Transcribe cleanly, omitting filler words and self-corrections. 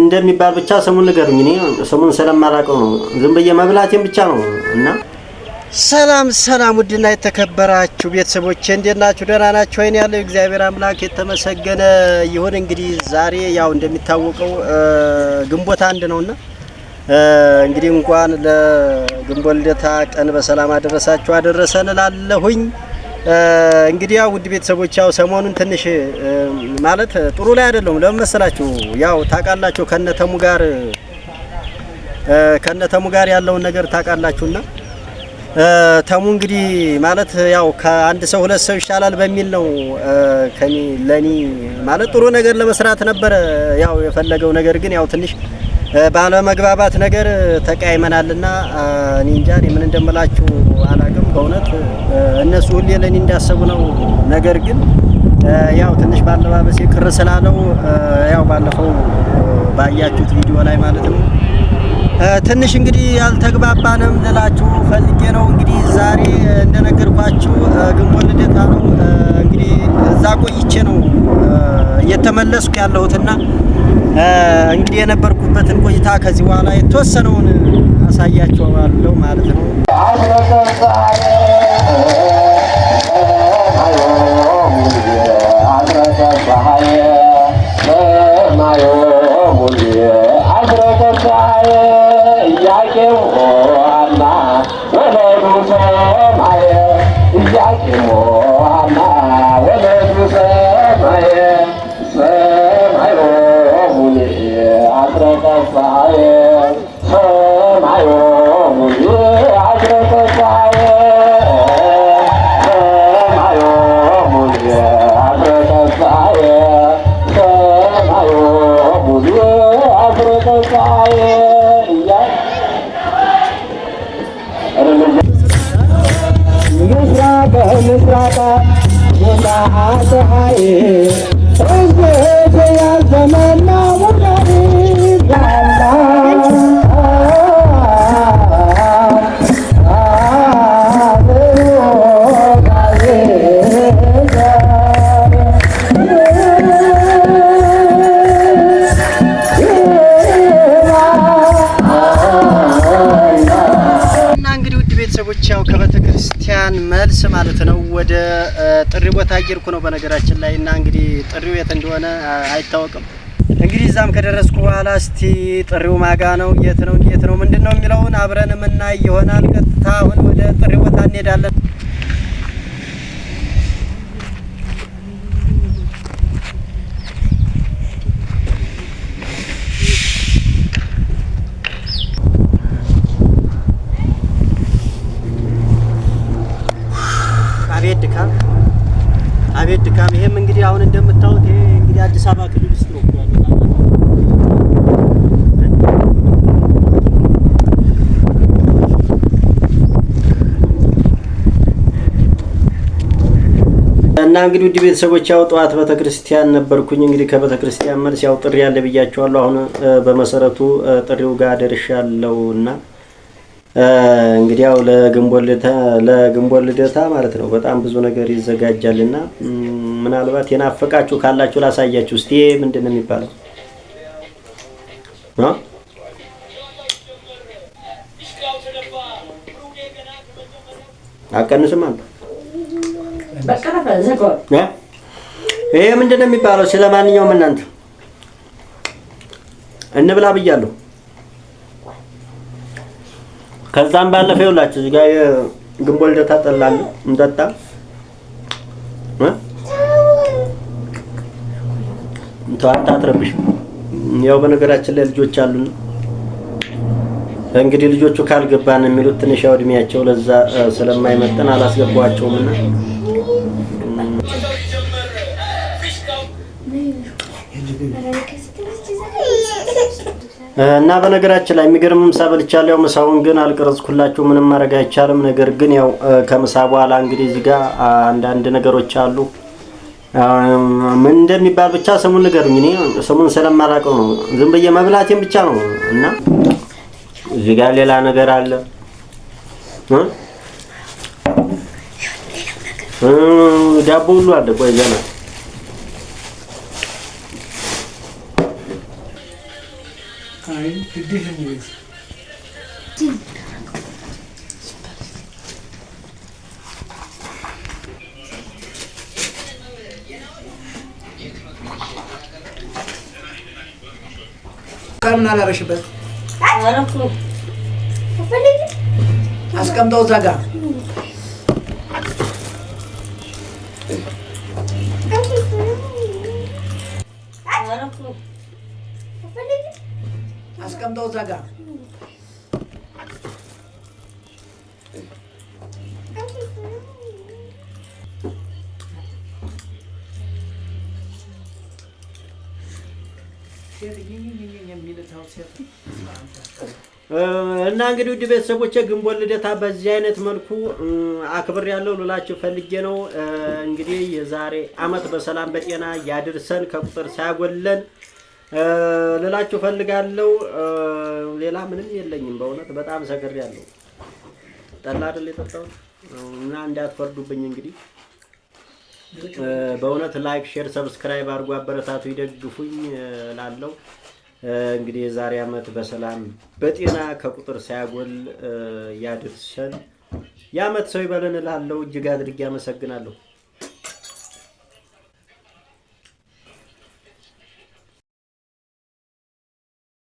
እንደሚባል ብቻ ስሙን ንገሩኝ። እኔ ስሙን ስለማላውቀው ነው ዝም ብዬ መብላቴን ብቻ ነው። እና ሰላም ሰላም፣ ውድና የተከበራችሁ ቤተሰቦቼ እንዴት ናችሁ? ደህና ናችሁ? አይን ያለው እግዚአብሔር አምላክ የተመሰገነ ይሁን። እንግዲህ ዛሬ ያው እንደሚታወቀው ግንቦት 1 ነውና እንግዲህ እንኳን ለግንቦት ልደታ ቀን በሰላም አደረሳችሁ አደረሰን እላለሁኝ። እንግዲህ ያው ውድ ቤተሰቦች ያው ሰሞኑን ትንሽ ማለት ጥሩ ላይ አይደለም። ለምን መሰላችሁ? ያው ታውቃላችሁ ከነተሙ ጋር ያለውን ነገር ታውቃላችሁና ተሙ እንግዲህ ማለት ያው ከአንድ ሰው ሁለት ሰው ይሻላል በሚል ነው ለኔ ማለት ጥሩ ነገር ለመስራት ነበር ያው የፈለገው ነገር ግን ያው ትንሽ ባለመግባባት ነገር ተቃይመናልና እኔ እንጃ ምን እንደምላችሁ አላውቅም። በእውነት እነሱ ሁሌ ለኔ እንዳሰቡ ነው። ነገር ግን ያው ትንሽ ባለባበሴ ቅር ስላለው ያው ባለፈው ባያችሁት ቪዲዮ ላይ ማለት ነው ትንሽ እንግዲህ ያልተግባባንም ልላችሁ ፈልጌ ነው። እንግዲህ ዛሬ እንደነገርኳችሁ ግንቦት ልደታ ነው። እንግዲህ እዛ ቆይቼ ነው እየተመለስኩ ያለሁትና እንግዲህ የነበርኩበትን ቆይታ ከዚህ በኋላ የተወሰነውን አሳያችኋለሁ ማለት ነው። ከቤተክርስቲያን መልስ ማለት ነው ወደ ጥሪ ቦታ እየሄድኩ ነው በነገራችን ላይ እና እንግዲህ ጥሪው የት እንደሆነ አይታወቅም። እንግዲህ እዛም ከደረስኩ በኋላ እስቲ ጥሪው ማጋ ነው የት ነው እንዴት ነው ምንድነው የሚለውን አብረን የምናይ ይሆናል። ቀጥታ አሁን ወደ ጥሪ ቦታ እንሄዳለን። አቤት ድካም። ይሄም እንግዲህ አሁን እንደምታዩት ይሄ እንግዲህ አዲስ አበባ ክልል ውስጥ ነው ያለው እና እንግዲህ ውድ ቤተሰቦች ያው ጠዋት ቤተክርስቲያን ነበርኩኝ። እንግዲህ ከቤተክርስቲያን መልስ ያው ጥሪ ያለ ብያቸዋለሁ። አሁን በመሰረቱ ጥሪው ጋር ደርሻለሁና እንግዲህ ያው ለግንቦት ልደታ ማለት ነው በጣም ብዙ ነገር ይዘጋጃልና ምናልባት የናፈቃችሁ ካላችሁ ላሳያችሁ። እስቲ ምንድነው የሚባለው? አቀንስም አንተ ይሄ ምንድነው የሚባለው? ስለማንኛውም እናንተ እንብላ ብያለሁ። ከዛም ባለፈው ይውላችሁ እዚህ ጋር ግንቦት ልደታ ጠላል እንጠጣ። አትረብሽ። ያው በነገራችን ላይ ልጆች አሉን። እንግዲህ ልጆቹ ካልገባን የሚሉት ትንሽ ያው እድሜያቸው ለዛ ስለማይመጥን አላስገባቸውምና እና በነገራችን ላይ የሚገርም ምሳ በልቻለሁ። ያው ምሳውን ግን አልቀረጽኩላችሁ ምንም ማድረግ አይቻልም። ነገር ግን ያው ከምሳ በኋላ እንግዲህ እዚህ ጋር አንዳንድ ነገሮች አሉ። ምን እንደሚባል ብቻ ስሙን ንገሩኝ። እኔ ስሙን ስለማላውቀው ነው ዝም ብዬ መብላቴን ብቻ ነው። እና እዚህ ጋር ሌላ ነገር አለ። ዳቦ ሁሉ አለ። ቆይ ገና አይ ግዴታ ነው። ከምን አላረሽበት አረኩ አስቀምጠው እዛ ጋር አስቀምጠው እዛ ጋር እና እንግዲህ ውድ ቤተሰቦቼ ግንቦት ልደታ በዚህ አይነት መልኩ አክብር ያለው ልላችሁ ፈልጌ ነው። እንግዲህ የዛሬ አመት በሰላም በጤና ያድርሰን ከቁጥር ሳያጎለን ልላችሁ ፈልጋለሁ። ሌላ ምንም የለኝም። በእውነት በጣም ሰክሬያለሁ። ጠላ አይደል የጠጣሁት እና እንዳትፈርዱብኝ። እንግዲህ በእውነት ላይክ፣ ሼር፣ ሰብስክራይብ አድርጉ፣ አበረታቱ፣ ይደግፉኝ ላለው እንግዲህ የዛሬ አመት በሰላም በጤና ከቁጥር ሳያጎል ያድርሰን። የአመት ሰው ይበለን እላለሁ። እጅግ አድርጌ አመሰግናለሁ።